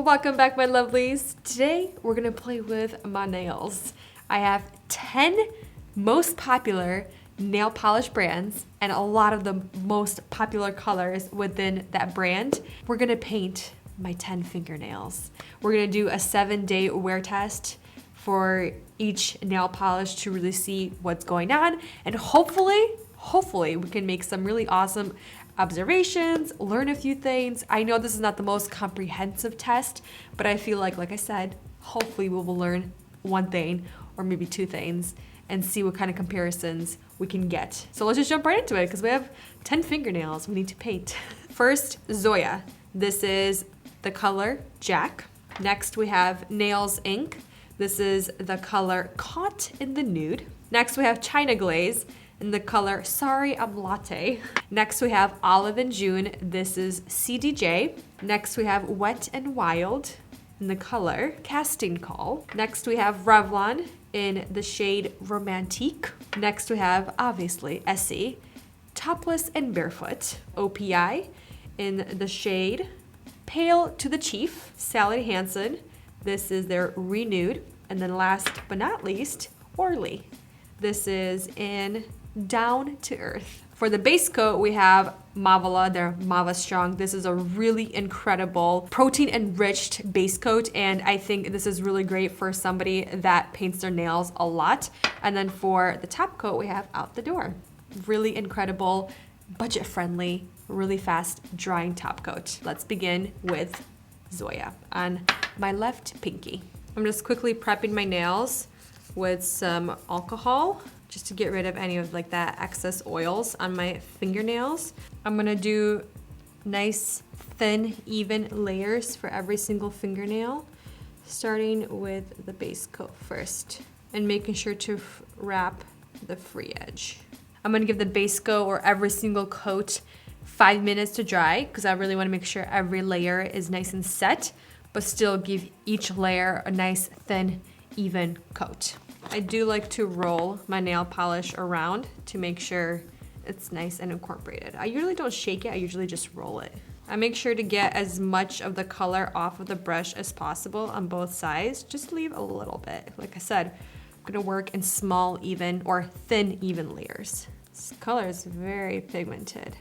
Welcome back, my lovelies. Today we're gonna play with my nails. I have 10 most popular nail polish brands and a lot of the most popular colors within that brand. We're gonna paint my 10 fingernails. We're gonna do a 7-day wear test for each nail polish to really see what's going on, and hopefully we can make some really awesome observations, learn a few things. I know this is not the most comprehensive test, but I feel like I said, hopefully we will learn one thing or maybe two things and see what kind of comparisons we can get. So let's just jump right into it because we have 10 fingernails we need to paint. First, Zoya. This is the color Jack. Next, we have Nails Ink. This is the color Caught in the Nude. Next, we have China Glaze in the color Sorry I'm Latte. Next we have Olive and June. This is CDJ. Next we have Wet and Wild in the color Casting Call. Next we have Revlon in the shade Romantique. Next we have, obviously, Essie, Topless and Barefoot. OPI in the shade Pale to the Chief. Sally Hansen. This is their Renewed. And then last but not least, Orly. This is in Down to Earth. For the base coat, we have Mavala, their Mava Strong. This is a really incredible protein-enriched base coat, and I think this is really great for somebody that paints their nails a lot. And then for the top coat, we have Out the Door. Really incredible, budget-friendly, really fast drying top coat. Let's begin with Zoya on my left pinky. I'm just quickly prepping my nails with some alcohol just to get rid of any of that excess oils on my fingernails. I'm gonna do nice, thin, even layers for every single fingernail, starting with the base coat first and making sure to wrap the free edge. I'm gonna give the base coat or every single coat 5 minutes to dry because I really wanna make sure every layer is nice and set, but still give each layer a nice, thin, even coat. I do like to roll my nail polish around to make sure it's nice and incorporated. I usually don't shake it, I usually just roll it. I make sure to get as much of the color off of the brush as possible on both sides. Just leave a little bit. Like I said, I'm gonna work in small, even, or thin, even layers. This color is very pigmented.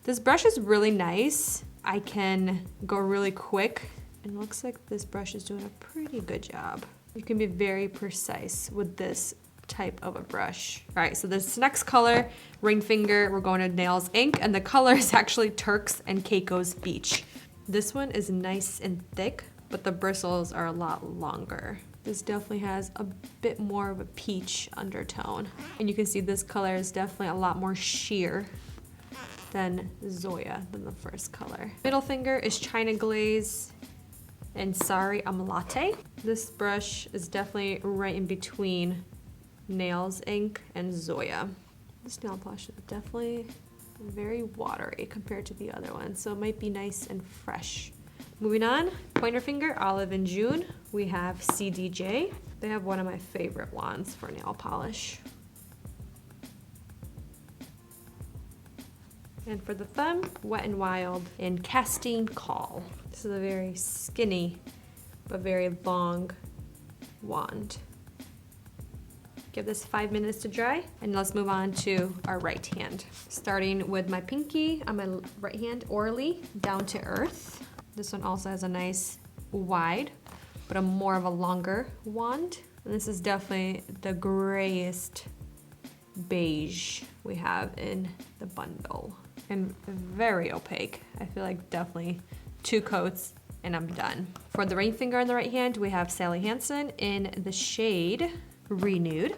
This brush is really nice. I can go really quick, and it looks like this brush is doing a pretty good job. You can be very precise with this type of a brush. All right, so this next color, ring finger, we're going to Nails Ink, and the color is actually Turks and Caicos Beach. This one is nice and thick, but the bristles are a lot longer. This definitely has a bit more of a peach undertone. And you can see this color is definitely a lot more sheer than Zoya, than the first color. Middle finger is China Glaze and Sorry I'm Latte. This brush is definitely right in between Nails Ink and Zoya. This nail polish is definitely very watery compared to the other one, so it might be nice and fresh. Moving on, pointer finger, Olive and June. We have CDJ. They have one of my favorite wands for nail polish. And for the thumb, Wet and Wild in Casting Call. This is a very skinny but very long wand. Give this 5 minutes to dry, and let's move on to our right hand. Starting with my pinky on my right hand, Orly, Down to Earth. This one also has a nice wide, but a more of a longer wand. And this is definitely the grayest beige we have in the bundle. And very opaque. I feel like definitely 2 coats and I'm done. For the ring finger on the right hand, we have Sally Hansen in the shade Renewed.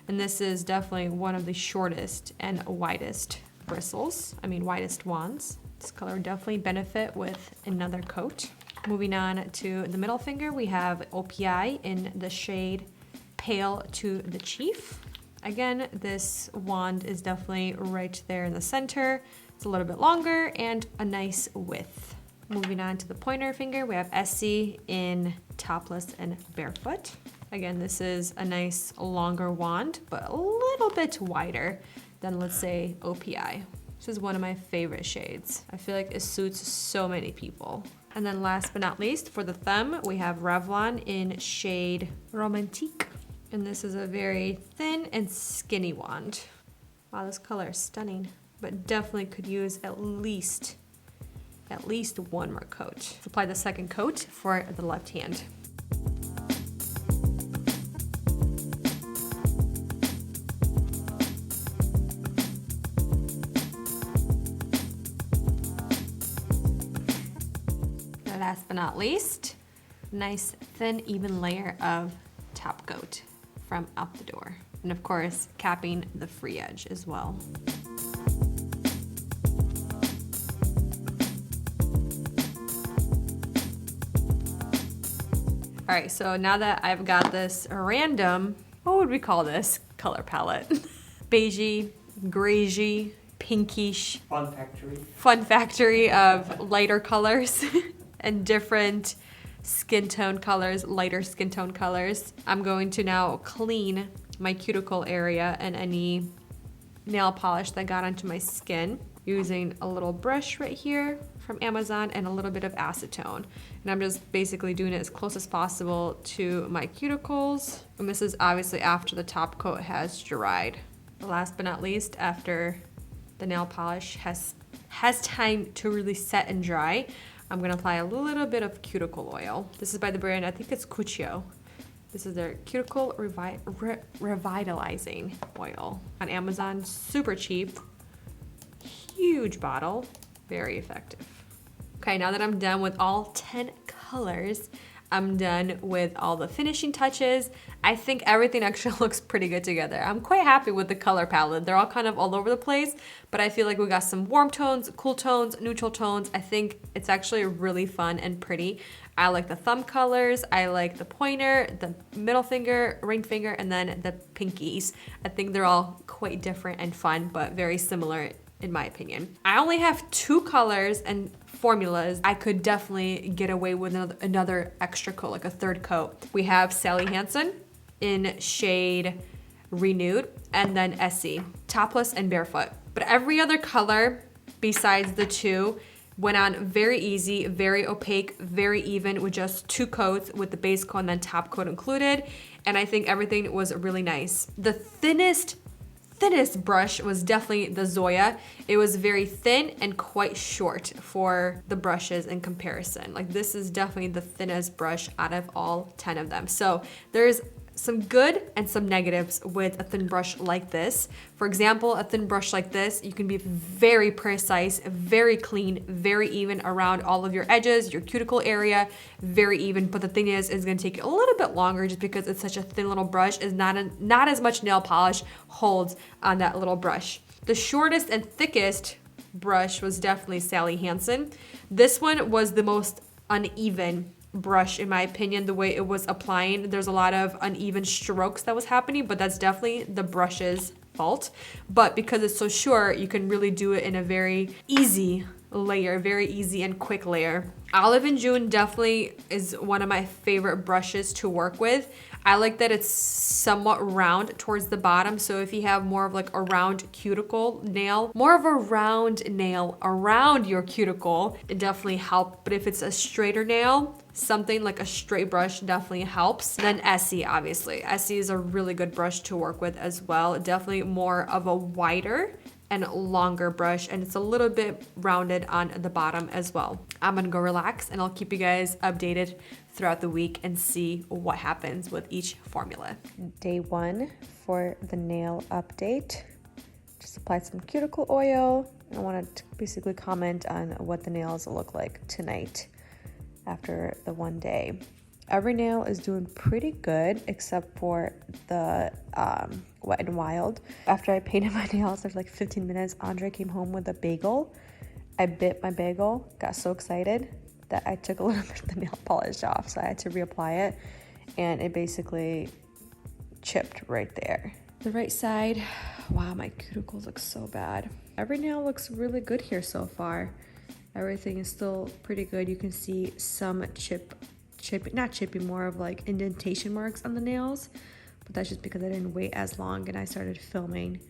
And this is definitely one of the shortest and widest bristles. I mean, widest wands. This color would definitely benefit with another coat. Moving on to the middle finger, we have OPI in the shade Pale to the Chief. Again, this wand is definitely right there in the center. It's a little bit longer and a nice width. Moving on to the pointer finger, we have Essie in Topless and Barefoot. Again, this is a nice longer wand, but a little bit wider than, let's say, OPI. This is one of my favorite shades. I feel like it suits so many people. And then last but not least, for the thumb, we have Revlon in shade Romantique. And this is a very thin and skinny wand. Wow, this color is stunning, but definitely could use at least one more coat. Let's apply the second coat for the left hand. Last but not least, nice thin even layer of top coat from out the door. And of course, capping the free edge as well. All right, so now that I've got this random, what would we call this color palette? Beigey, greigey, pinkish. Fun factory of lighter colors and different skin tone colors, lighter skin tone colors. I'm going to now clean my cuticle area and any nail polish that got onto my skin using a little brush right here from Amazon and a little bit of acetone. And I'm just basically doing it as close as possible to my cuticles. And this is obviously after the top coat has dried. Last but not least, after the nail polish has time to really set and dry, I'm gonna apply a little bit of cuticle oil. This is by the brand, I think it's Cuccio. This is their cuticle revitalizing oil on Amazon, super cheap, huge bottle, very effective. Okay, now that I'm done with all 10 colors, I'm done with all the finishing touches. I think everything actually looks pretty good together. I'm quite happy with the color palette. They're all kind of all over the place, but I feel like we got some warm tones, cool tones, neutral tones. I think it's actually really fun and pretty. I like the thumb colors. I like the pointer, the middle finger, ring finger, and then the pinkies. I think they're all quite different and fun, but very similar in my opinion. I only have 2 colors and formulas. I could definitely get away with another extra coat, like a third coat. We have Sally Hansen in shade Renewed, and then Essie, Topless and Barefoot. But every other color besides the 2 went on very easy, very opaque, very even with just 2 coats with the base coat and then top coat included. And I think everything was really nice. The thinnest brush was definitely the Zoya. It was very thin and quite short for the brushes in comparison. Like this is definitely the thinnest brush out of all 10 of them. So there's some good and some negatives with a thin brush like this. For example, a thin brush like this, you can be very precise, very clean, very even around all of your edges, your cuticle area, very even. But the thing is, it's gonna take a little bit longer just because it's such a thin little brush, is not as much nail polish holds on that little brush. The shortest and thickest brush was definitely Sally Hansen. This one was the most uneven brush in my opinion, the way it was applying. There's a lot of uneven strokes that was happening, but that's definitely the brush's fault. But because it's so short, you can really do it in a very easy layer, very easy and quick layer. Olive and June definitely is one of my favorite brushes to work with. I like that it's somewhat round towards the bottom. So if you have more of like a round cuticle nail, more of a round nail around your cuticle, it definitely helps. But if it's a straighter nail, something like a straight brush definitely helps. Then Essie, obviously. Essie is a really good brush to work with as well. Definitely more of a wider and longer brush, and it's a little bit rounded on the bottom as well. I'm gonna go relax and I'll keep you guys updated throughout the week and see what happens with each formula. Day 1 for the nail update. Just applied some cuticle oil. I wanted to basically comment on what the nails look like tonight after the 1 day. Every nail is doing pretty good except for the Wet n Wild. After I painted my nails, there's like 15 minutes, Andre came home with a bagel. I bit my bagel, got so excited that I took a little bit of the nail polish off, so I had to reapply it, and it basically chipped right there. The right side, wow, my cuticles look so bad. Every nail looks really good here so far. Everything is still pretty good. You can see some not chippy, more of like indentation marks on the nails, but that's just because I didn't wait as long and I started filming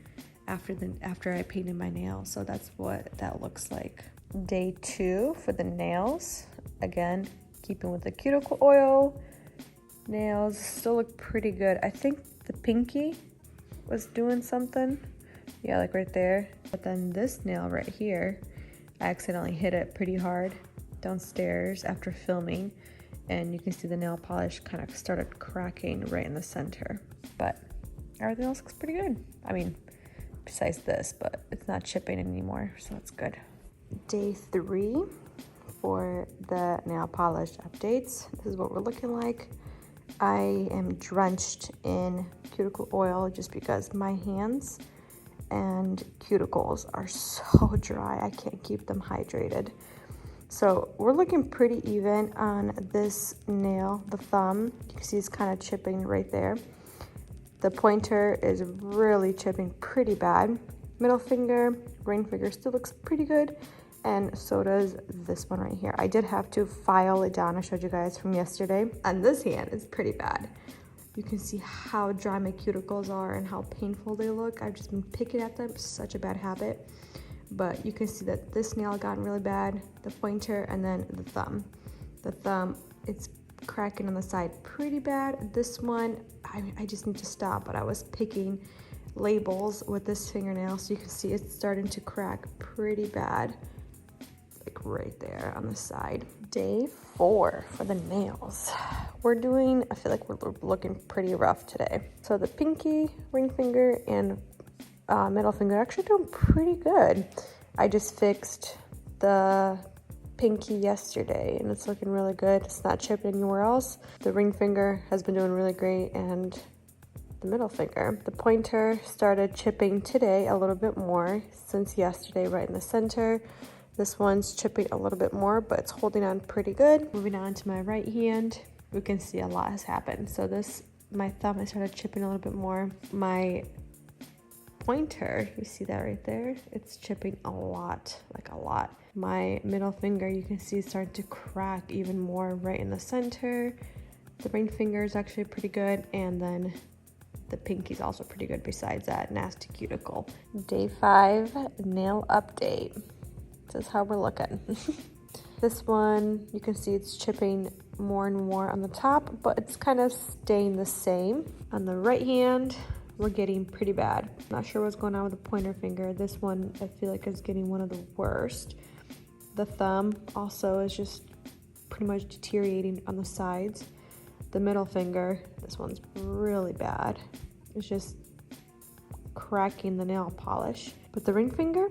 after I painted my nails. So that's what that looks like. Day 2 for the nails. Again, keeping with the cuticle oil. Nails still look pretty good. I think the pinky was doing something. Yeah, like right there. But then this nail right here, I accidentally hit it pretty hard downstairs after filming. And you can see the nail polish kind of started cracking right in the center. But everything else looks pretty good. I mean, besides this, but it's not chipping anymore, so that's good. Day 3 for the nail polish updates. This is what we're looking like. I am drenched in cuticle oil just because my hands and cuticles are so dry. I can't keep them hydrated. So we're looking pretty even on this nail, the thumb. You can see it's kind of chipping right there. The pointer is really chipping pretty bad. Middle finger, ring finger still looks pretty good. And so does this one right here. I did have to file it down. I showed you guys from yesterday. And this hand is pretty bad. You can see how dry my cuticles are and how painful they look. I've just been picking at them, such a bad habit. But you can see that this nail gotten really bad, the pointer, and then the thumb. The thumb, it's cracking on the side pretty bad. This one, I just need to stop, but I was picking labels with this fingernail, so you can see it's starting to crack pretty bad. Like right there on the side. Day 4 for the nails. We're doing, I feel like we're looking pretty rough today. So the pinky, ring finger, and middle finger are actually doing pretty good. I just fixed the pinky yesterday and it's looking really good. It's not chipping anywhere else. The ring finger has been doing really great, and the middle finger. The pointer started chipping today a little bit more since yesterday, right in the center. This one's chipping a little bit more, but it's holding on pretty good. Moving on to my right hand, we can see a lot has happened. So this, my thumb, I started chipping a little bit more. My pointer, you see that right there? It's chipping a lot, like a lot. My middle finger, you can see, starting to crack even more right in the center. The ring finger is actually pretty good, and then the pinky's also pretty good besides that nasty cuticle. Day 5 nail update. This is how we're looking. This one, you can see it's chipping more and more on the top, but it's kind of staying the same. On the right hand, we're getting pretty bad. Not sure what's going on with the pointer finger. This one, I feel like, is getting one of the worst. The thumb also is just pretty much deteriorating on the sides. The middle finger, this one's really bad. It's just cracking the nail polish. But the ring finger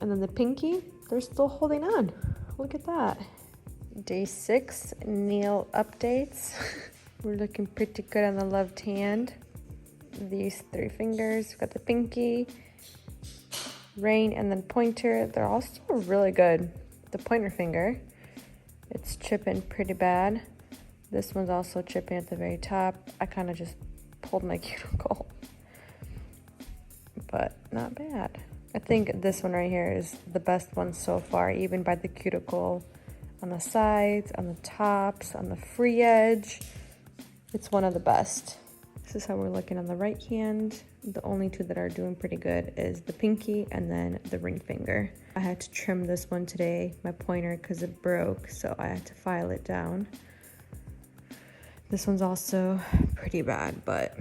and then the pinky, they're still holding on. Look at that. Day 6 nail updates. We're looking pretty good on the left hand. These 3 fingers, we've got the pinky, ring, and then pointer. They're all still really good. The pointer finger, it's chipping pretty bad. This one's also chipping at the very top. I kind of just pulled my cuticle, but not bad. I think this one right here is the best one so far, even by the cuticle on the sides, on the tops, on the free edge. It's one of the best. This is how we're looking on the right hand. The only 2 that are doing pretty good is the pinky and then the ring finger. I had to trim this one today, my pointer, because it broke, so I had to file it down. This one's also pretty bad, but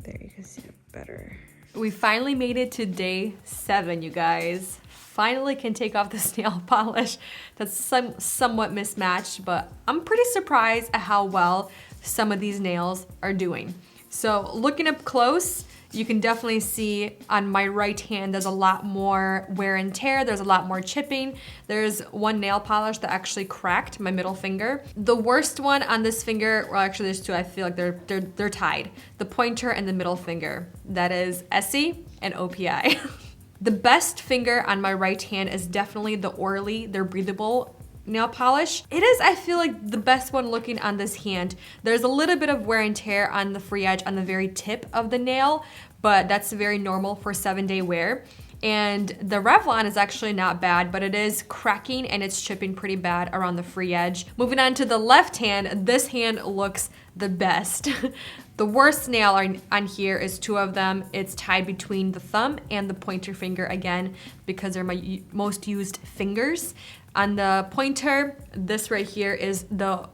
there you can see it better. We finally made it to day 7, you guys. Finally can take off this nail polish that's somewhat mismatched, but I'm pretty surprised at how well some of these nails are doing. So looking up close, you can definitely see on my right hand, there's a lot more wear and tear. There's a lot more chipping. There's one nail polish that actually cracked, my middle finger. The worst one on this finger, well, actually there's 2, I feel like they're tied. The pointer and the middle finger. That is Essie and OPI. The best finger on my right hand is definitely the Orly. They're breathable nail polish. It is, I feel like, the best one looking on this hand. There's a little bit of wear and tear on the free edge on the very tip of the nail, but that's very normal for 7-day wear. And the Revlon is actually not bad, but it is cracking and it's chipping pretty bad around the free edge. Moving on to the left hand, this hand looks the best. The worst nail on here is two of them. It's tied between the thumb and the pointer finger again, because they're my most used fingers. On the pointer, this right here is the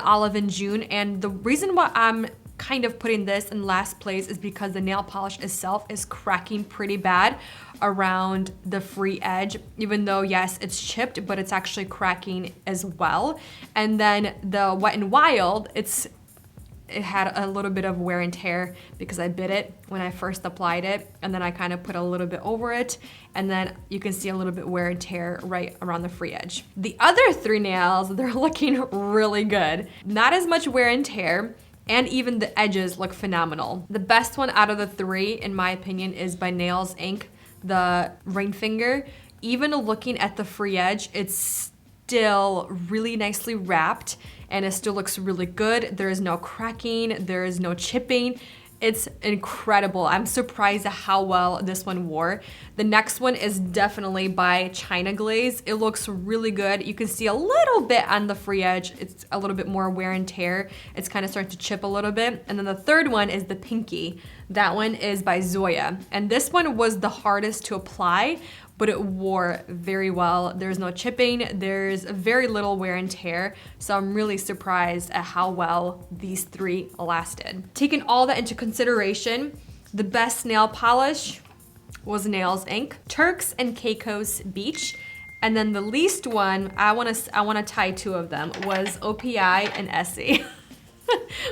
Olive in June, and the reason why I'm kind of putting this in last place is because the nail polish itself is cracking pretty bad around the free edge, even though yes, it's chipped, but it's actually cracking as well. And then the Wet n Wild, it had a little bit of wear and tear because I bit it when I first applied it, and then I kind of put a little bit over it, and then you can see a little bit wear and tear right around the free edge. The other three nails, they're looking really good. Not as much wear and tear, and even the edges look phenomenal. The best one out of the three, in my opinion, is by Nails Inc., the Ring Finger. Even looking at the free edge, it's still really nicely wrapped and it still looks really good. There is no cracking, there is no chipping. It's incredible. I'm surprised at how well this one wore. The next one is definitely by China Glaze. It looks really good. You can see a little bit on the free edge. It's a little bit more wear and tear. It's kind of starting to chip a little bit. And then the third one is the Pinky. That one is by Zoya. And this one was the hardest to apply, but it wore very well. There's no chipping, there's very little wear and tear, so I'm really surprised at how well these three lasted. Taking all that into consideration, the best nail polish was Nails Inc., Turks and Caicos Beach, and then the least one, I wanna tie two of them, was OPI and Essie.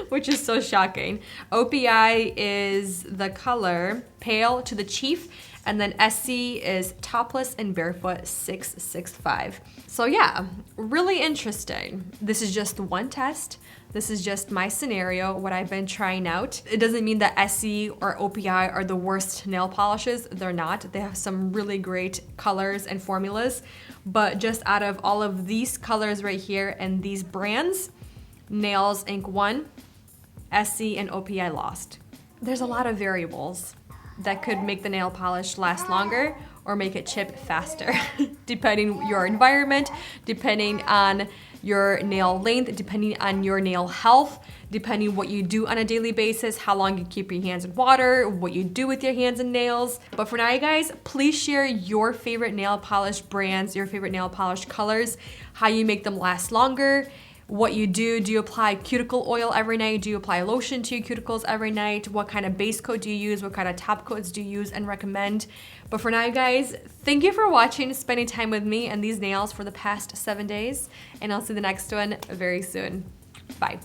Which is so shocking. OPI is the color Pale to the Chief, and then Essie is Topless and Barefoot 665. So yeah, really interesting. This is just one test. This is just my scenario, what I've been trying out. It doesn't mean that Essie or OPI are the worst nail polishes. They're not. They have some really great colors and formulas. But just out of all of these colors right here and these brands, Nails Inc. won, Essie and OPI lost. There's a lot of variables that could make the nail polish last longer or make it chip faster, depending your environment, depending on your nail length, depending on your nail health, depending what you do on a daily basis, how long you keep your hands in water, what you do with your hands and nails. But for now, you guys, please share your favorite nail polish brands, your favorite nail polish colors, how you make them last longer, what you do. Do you apply cuticle oil every night? Do you apply lotion to your cuticles every night? What kind of base coat do you use? What kind of top coats do you use and recommend? But for now, you guys, thank you for watching, spending time with me and these nails for the past 7 days. And I'll see the next one very soon. Bye.